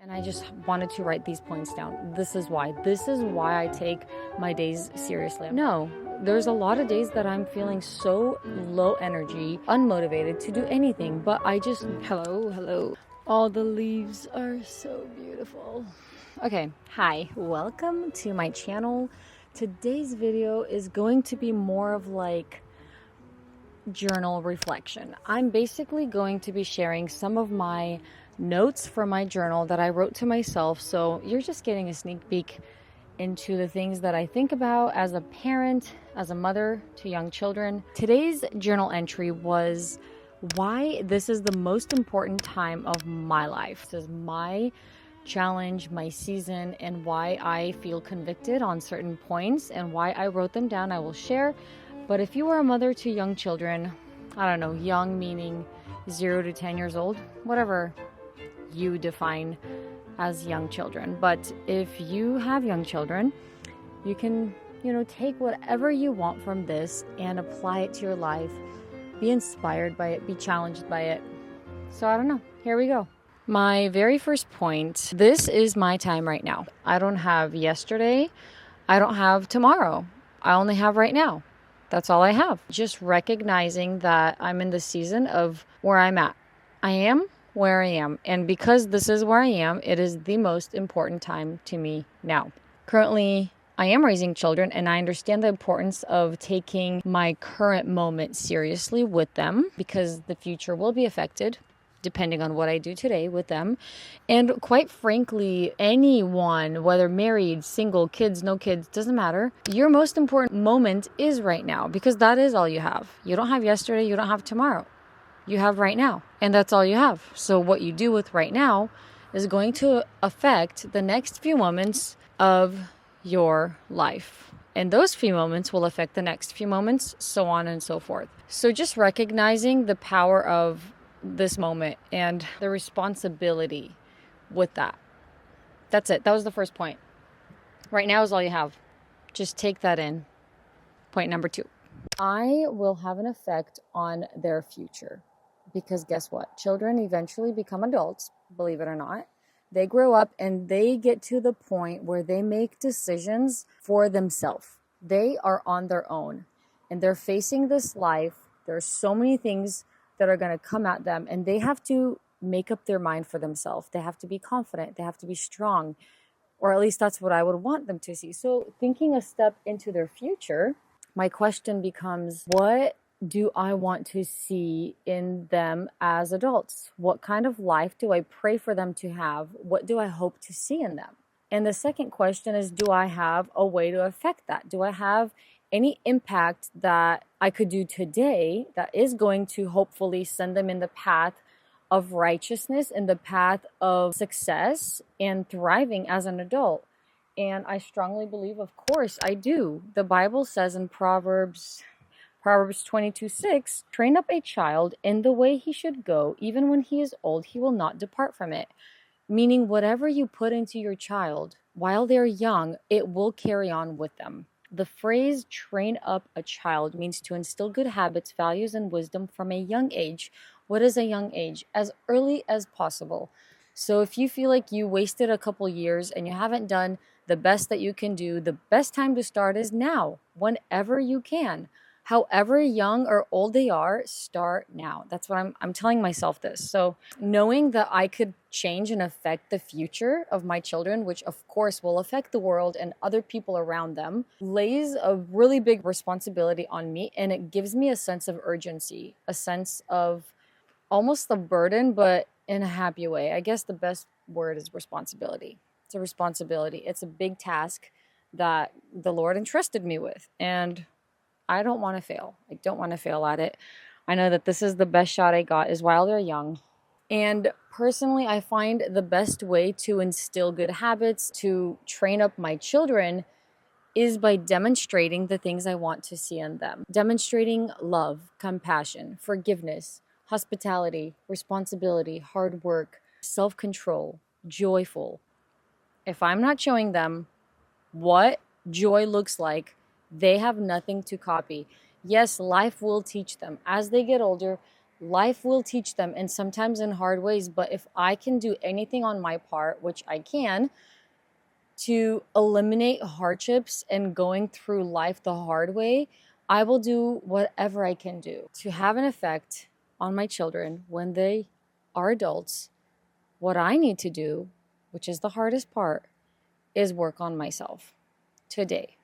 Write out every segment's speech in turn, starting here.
And I just wanted to write these points down. This is why. This is why I take my days seriously. No, there's a lot of days that I'm feeling so low energy, unmotivated to do anything, but I just, hello. All the leaves are so beautiful. Okay, hi, welcome to my channel. Today's video is going to be more of like journal reflection. I'm basically going to be sharing some of my notes from my journal that I wrote to myself. So you're just getting a sneak peek into the things that I think about as a parent, as a mother to young children. Today's journal entry was why this is the most important time of my life. This is my challenge, my season, and why I feel convicted on certain points and why I wrote them down. I will share. But if you are a mother to young children, I don't know, young meaning 0 to 10 years old, whatever you define as young children. But if you have young children, you can, take whatever you want from this and apply it to your life. Be inspired by it, be challenged by it. So I don't know, here we go. My very first point, this is my time right now. I don't have yesterday. I don't have tomorrow. I only have right now. That's all I have. Just recognizing that I'm in the season of where I'm at. I am where I am. And because this is where I am, it is the most important time to me now. Currently, I am raising children, and I understand the importance of taking my current moment seriously with them because the future will be affected depending on what I do today with them. And quite frankly, anyone, whether married, single, kids, no kids, doesn't matter. Your most important moment is right now because that is all you have. You don't have yesterday, you don't have tomorrow. You have right now, and that's all you have. So what you do with right now is going to affect the next few moments of your life. And those few moments will affect the next few moments, so on and so forth. So just recognizing the power of this moment and the responsibility with that. That's it. That was the first point. Right now is all you have. Just take that in. Point number 2. I will have an effect on their future. Because guess what? Children eventually become adults, believe it or not. They grow up and they get to the point where they make decisions for themselves. They are on their own and they're facing this life. There's so many things that are going to come at them and they have to make up their mind for themselves. They have to be confident. They have to be strong, or at least that's what I would want them to see. So thinking a step into their future, my question becomes, what do I want to see in them as adults? What kind of life do I pray for them to have? What do I hope to see in them? And the second question is, do I have a way to affect that? Do I have any impact that I could do today that is going to hopefully send them in the path of righteousness, in the path of success and thriving as an adult? And I strongly believe, of course, I do. The Bible says in Proverbs 22:6, train up a child in the way he should go. Even when he is old, he will not depart from it. Meaning whatever you put into your child while they're young, it will carry on with them. The phrase train up a child means to instill good habits, values, and wisdom from a young age. What is a young age? As early as possible. So if you feel like you wasted a couple years and you haven't done the best that you can do, the best time to start is now, whenever you can. However young or old they are, start now. That's what I'm telling myself this. So knowing that I could change and affect the future of my children, which of course will affect the world and other people around them, lays a really big responsibility on me. And it gives me a sense of urgency, a sense of almost a burden, but in a happy way. I guess the best word is responsibility. It's a responsibility. It's a big task that the Lord entrusted me with. And I don't want to fail. I don't want to fail at it. I know that this is the best shot I got is while they're young. And personally, I find the best way to instill good habits, to train up my children, is by demonstrating the things I want to see in them. Demonstrating love, compassion, forgiveness, hospitality, responsibility, hard work, self-control, joyful. If I'm not showing them what joy looks like, they have nothing to copy. Yes, life will teach them. As they get older, Life will teach them, and sometimes in hard ways. But if I can do anything on my part, which I can, to eliminate hardships and going through life the hard way, I will do whatever I can do to have an effect on my children when they are adults. What I need to do, which is the hardest part, is work on myself today.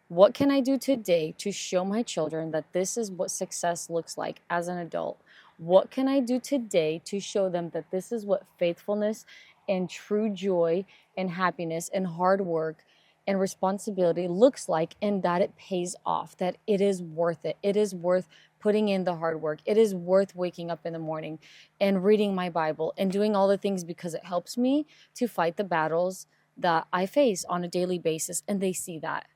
What can I do today to show my children that this is what success looks like as an adult? What can I do today to show them that this is what faithfulness and true joy and happiness and hard work and responsibility looks like, and that it pays off, that it is worth it. It is worth putting in the hard work. It is worth waking up in the morning and reading my Bible and doing all the things because it helps me to fight the battles that I face on a daily basis. And they see that.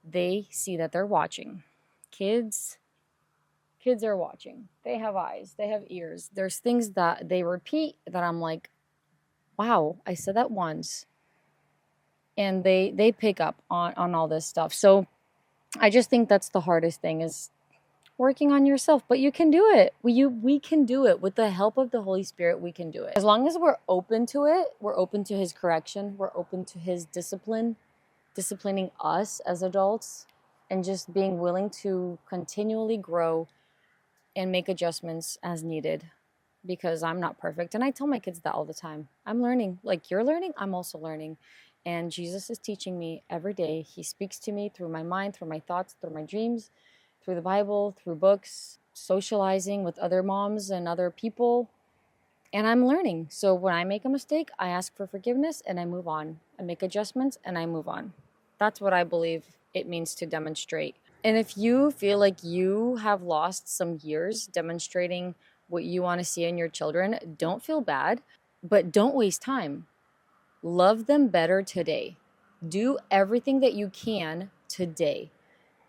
They see that they're watching. Kids are watching. They have eyes. They have ears. There's things that they repeat that I'm like, wow, I said that once. And they pick up on all this stuff. So I just think that's the hardest thing, is working on yourself. But you can do it. We can do it. With the help of the Holy Spirit, we can do it. As long as we're open to it, we're open to his correction, we're open to his disciplining us as adults, and just being willing to continually grow and make adjustments as needed, because I'm not perfect. And I tell my kids that all the time. I'm learning. Like you're learning, I'm also learning. And Jesus is teaching me every day. He speaks to me through my mind, through my thoughts, through my dreams, through the Bible, through books, socializing with other moms and other people. And I'm learning. So when I make a mistake, I ask for forgiveness and I move on. I make adjustments and I move on. That's what I believe it means to demonstrate. And if you feel like you have lost some years demonstrating what you want to see in your children, don't feel bad, but don't waste time. Love them better today. Do everything that you can today,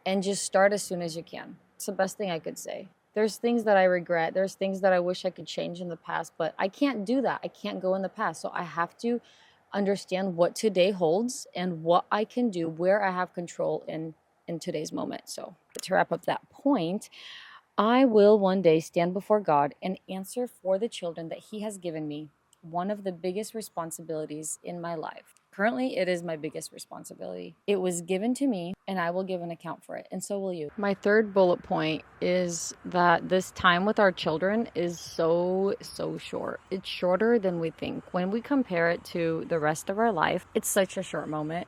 and just start as soon as you can. It's the best thing I could say. There's things that I regret. There's things that I wish I could change in the past, but I can't do that. I can't go in the past. So I have to understand what today holds and what I can do, where I have control in today's moment. So to wrap up that point, I will one day stand before God and answer for the children that he has given me, one of the biggest responsibilities in my life. Currently, it is my biggest responsibility. It was given to me, and I will give an account for it, and so will you. My third bullet point is that this time with our children is so short. It's shorter than we think. When we compare it to the rest of our life, it's such a short moment.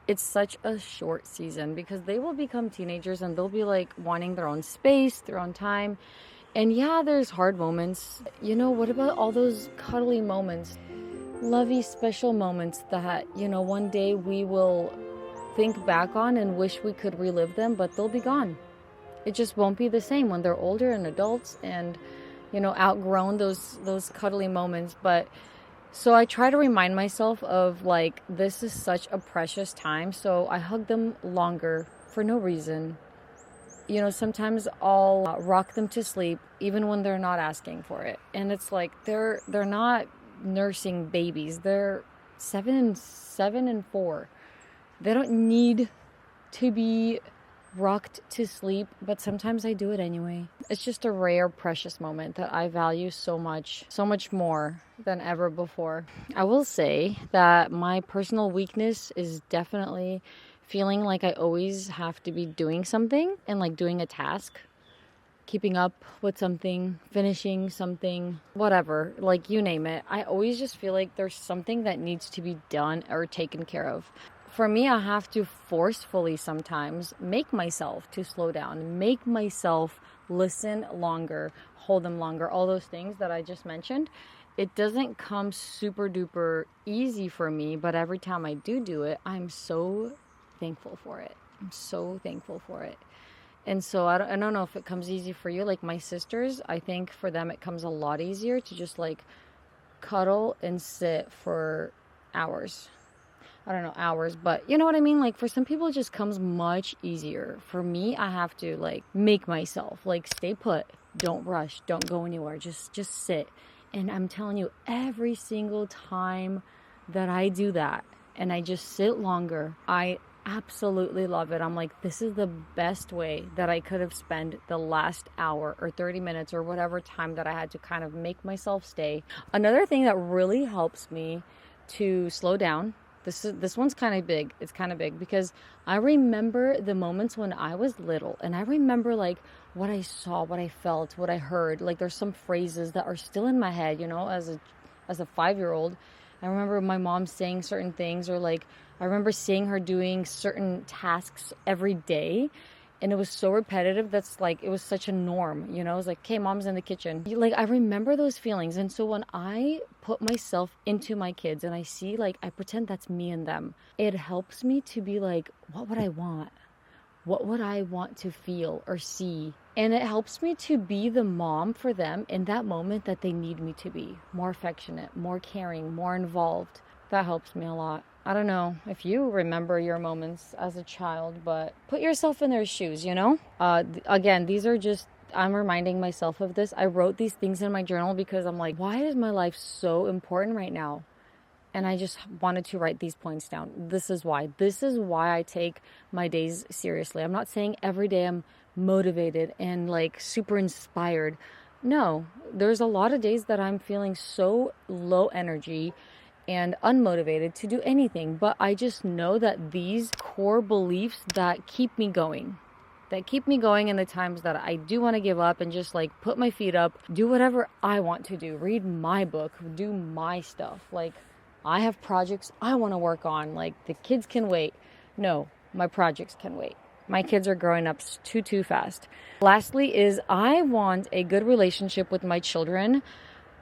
It's such a short season, because they will become teenagers and they'll be like wanting their own space, their own time. And yeah, there's hard moments. You know, what about all those cuddly moments? Lovey, special moments that, one day we will think back on and wish we could relive them, but they'll be gone. It just won't be the same when they're older and adults and, outgrown those cuddly moments. But so I try to remind myself of this is such a precious time. So I hug them longer for no reason. Sometimes I'll rock them to sleep even when they're not asking for it. And it's like they're not nursing babies. They're 7 and 4. They don't need to be rocked to sleep, but sometimes I do it anyway. It's just a rare, precious moment that I value so much more than ever before. I will say that my personal weakness is definitely feeling like I always have to be doing something and doing a task, keeping up with something, finishing something, whatever, you name it. I always just feel like there's something that needs to be done or taken care of. For me, I have to forcefully sometimes make myself to slow down, make myself listen longer, hold them longer, all those things that I just mentioned. It doesn't come super duper easy for me, but every time I do it, I'm so thankful for it. I'm so thankful for it. And so I don't know if it comes easy for you. Like my sisters, I think for them it comes a lot easier to just cuddle and sit for hours. I don't know, hours, but you know what I mean? For some people, it just comes much easier. For me, I have to make myself stay put, don't rush, don't go anywhere, just sit. And I'm telling you, every single time that I do that and I just sit longer, I absolutely love it. I'm like, this is the best way that I could have spent the last hour or 30 minutes or whatever time that I had to kind of make myself stay. Another thing that really helps me to slow down, this one's kind of big. It's kind of big because I remember the moments when I was little, and I remember like what I saw, what I felt, what I heard. Like there's some phrases that are still in my head, as a 5-year-old. I remember my mom saying certain things, or like I remember seeing her doing certain tasks every day, and it was so repetitive. That's like, it was such a norm, it was like, okay, mom's in the kitchen. Like, I remember those feelings. And so when I put myself into my kids and I see, like, I pretend that's me and them, it helps me to be like, what would I want? What would I want to feel or see? And it helps me to be the mom for them in that moment that they need me to be. More affectionate, more caring, more involved. That helps me a lot. I don't know if you remember your moments as a child, but put yourself in their shoes, Again, these are just, I'm reminding myself of this. I wrote these things in my journal because I'm like, why is my life so important right now? And I just wanted to write these points down. This is why. This is why I take my days seriously. I'm not saying every day I'm motivated and like super inspired. No, there's a lot of days that I'm feeling so low energy and unmotivated to do anything. But I just know that these core beliefs that keep me going in the times that I do want to give up and just like put my feet up, do whatever I want to do, read my book, do my stuff. Like, I have projects I want to work on. Like, the kids can wait. No, my projects can wait. My kids are growing up too fast. Lastly is, I want a good relationship with my children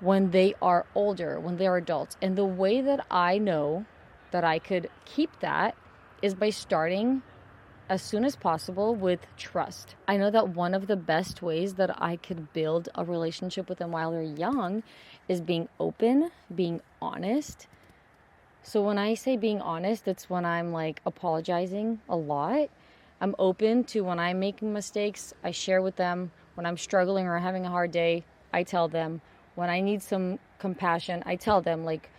when they are older, when they are adults. And the way that I know that I could keep that is by starting as soon as possible with trust. I know that one of the best ways that I could build a relationship with them while they're young is being open, being honest. So when I say being honest, it's when I'm like apologizing a lot. I'm open to when I'm making mistakes, I share with them. When I'm struggling or having a hard day, I tell them. When I need some compassion, I tell them, like,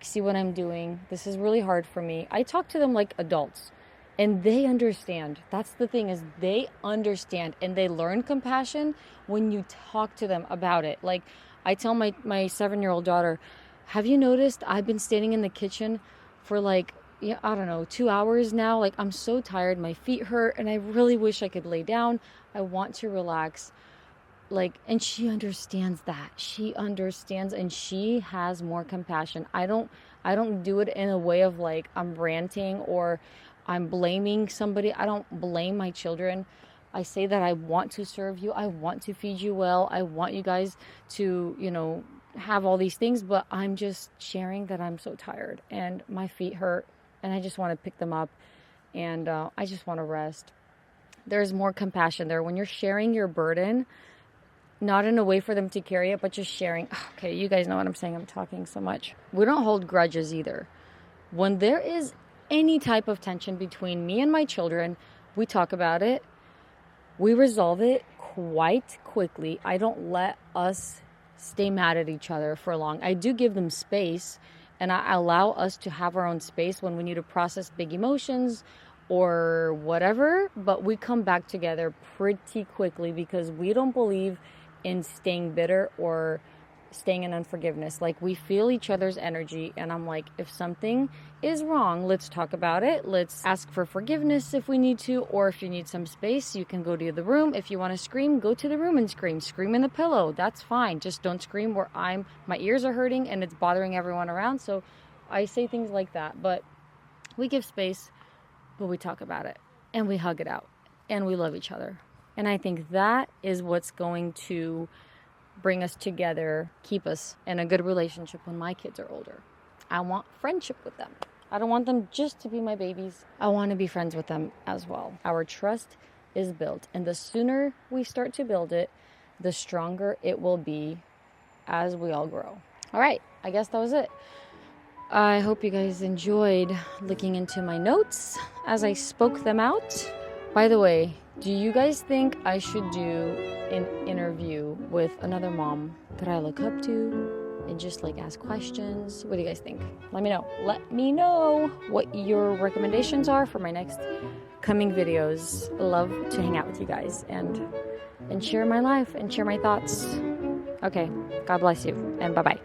see what I'm doing. This is really hard for me. I talk to them like adults, and they understand. That's the thing, is they understand, and they learn compassion when you talk to them about it. Like, I tell my 7-year-old daughter, have you noticed I've been standing in the kitchen for like, I don't know, 2 hours now? Like, I'm so tired. My feet hurt, and I really wish I could lay down. I want to relax. Like, and she understands that. She understands, and she has more compassion. I don't do it in a way of like I'm ranting or I'm blaming somebody. I don't blame my children. I say that I want to serve you. I want to feed you well. I want you guys to, have all these things, but I'm just sharing that I'm so tired and my feet hurt and I just want to pick them up and I just want to rest. There's more compassion there when you're sharing your burden. Not in a way for them to carry it, but just sharing. Okay, you guys know what I'm saying. I'm talking so much. We don't hold grudges either. When there is any type of tension between me and my children, we talk about it. We resolve it quite quickly. I don't let us stay mad at each other for long. I do give them space, and I allow us to have our own space when we need to process big emotions or whatever, but we come back together pretty quickly because we don't believe in staying bitter or staying in unforgiveness. Like, we feel each other's energy, and I'm like, if something is wrong, let's talk about it. Let's ask for forgiveness if we need to, or if you need some space, you can go to the room. If you want to scream, go to the room and scream in the pillow. That's fine. Just don't scream where my ears are hurting and it's bothering everyone around. So I say things like that, but we give space, but we talk about it and we hug it out and we love each other. And I think that is what's going to bring us together, keep us in a good relationship when my kids are older. I want friendship with them. I don't want them just to be my babies. I want to be friends with them as well. Our trust is built, and the sooner we start to build it, the stronger it will be as we all grow. All right, I guess that was it. I hope you guys enjoyed looking into my notes as I spoke them out. By the way, do you guys think I should do an interview with another mom that I look up to and just like ask questions. What do you guys think? Let me know. Let me know what your recommendations are for my next coming videos. Love to hang out with you guys and share my life and share my thoughts. Okay, God bless you, and bye-bye.